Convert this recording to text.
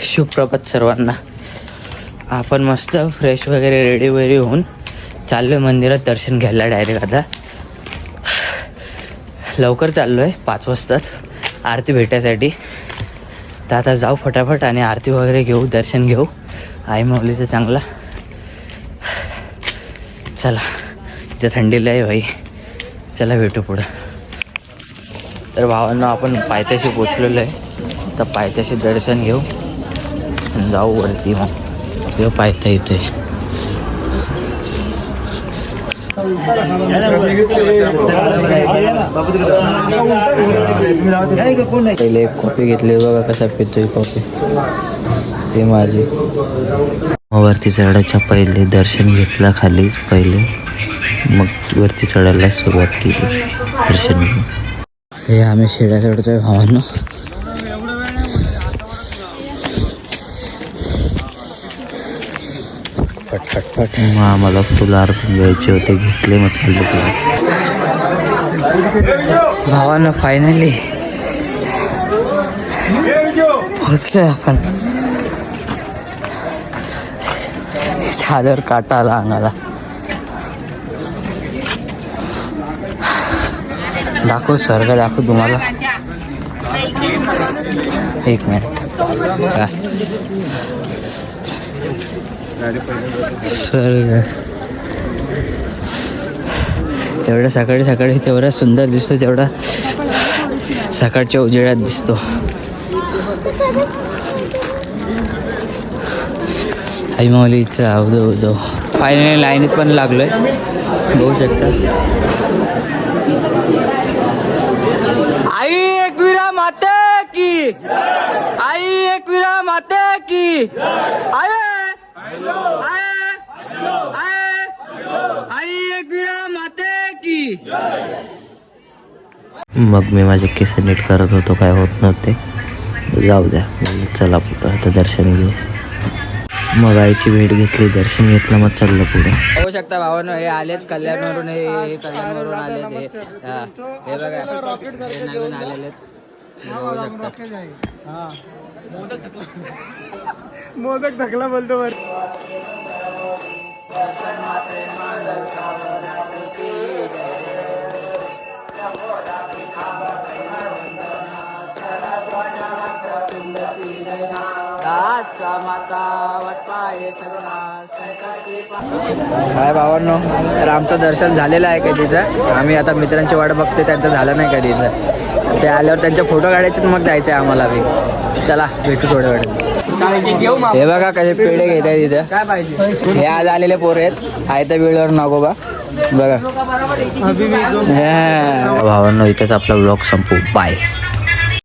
शुभप्रभात सर्वांना. आपण मस्त फ्रेश वगैरे रेडी होऊन चाललो आहे मंदिरात दर्शन घ्यायला. डायरेक्ट आता लवकर चाललो आहे, 5 वाजताच आरती भेटायसाठी. तर आता जाऊ फटाफट आणि आरती वगैरे घेऊ, दर्शन घेऊ आई माऊलीचं चांगला. चला, इथं थंडीला आहे भाई. चला भेटू पुढं. तर भावांना आपण पायथ्याशी पोचलेलो आहे. तर पायथ्याशी दर्शन घेऊ आणि जाऊ वरती. मग येऊ पायथ्या इथे. पहिले एक कॉफी घेतली बघा, कसा पितोय कॉफी हे माझी. वरती चढायच्या पहिले दर्शन घेतलं खाली पहिले, मग वरती चढायला सुरुवात केली दर्शन घेऊन. हे आम्ही शिड्या चढतोय भावांनो. फटफट मग आम्हाला फुलं अर्पण घ्यायचे होते, घेतले. मग चाललो भावांनो. फायनली पोचलोय आपण. चादर काटा आला अंगाला. दाखव स्वर्ग, दाखव तुम्हाला. एक मिनिट. स्वर्ग एवढ्या सकाळी सकाळी तेवढा सुंदर दिसतो, तेवढा सकाळच्या उजेडात दिसतो. आई माऊलीचा अवधो फायनली लाईनीत पण लागलोय, बघू शकता. आई एकविरा माता की, आई एकविरा माता की. आई एकविरा माता की. मग मी माझे केस नीट करत होतो, काय होत नव्हते. जाऊ द्या, चला पुढं आता दर्शन घेऊ. मग आईची भेट घेतली, दर्शन घेतलं, मग चाललं पुढे. बघू शकता भावांनो, हे आलेत कल्याणवरून. हे कल्याणवरून आलेत. हे बघा, हे नवीन आलेले. मोदक ढकला बोलतो वर. काय भावांनो, तर आमचं दर्शन झालेलं आहे कधीचं. आम्ही आता मित्रांची वाट बघते, त्यांचं झालं नाही कधीचं. ते आल्यावर त्यांचे फोटो काढायचे, मग जायचं आहे आम्हाला बी. चला भेटू थोड्या वेळ. हे बघा कसे पेढे घेत आहे तिथं. काय पाहिजे? हे आज आलेले पोर आहेत तर वेळेवर नको बा. बघा भावांनो, इथेच आपला ब्लॉग संपू. बाय.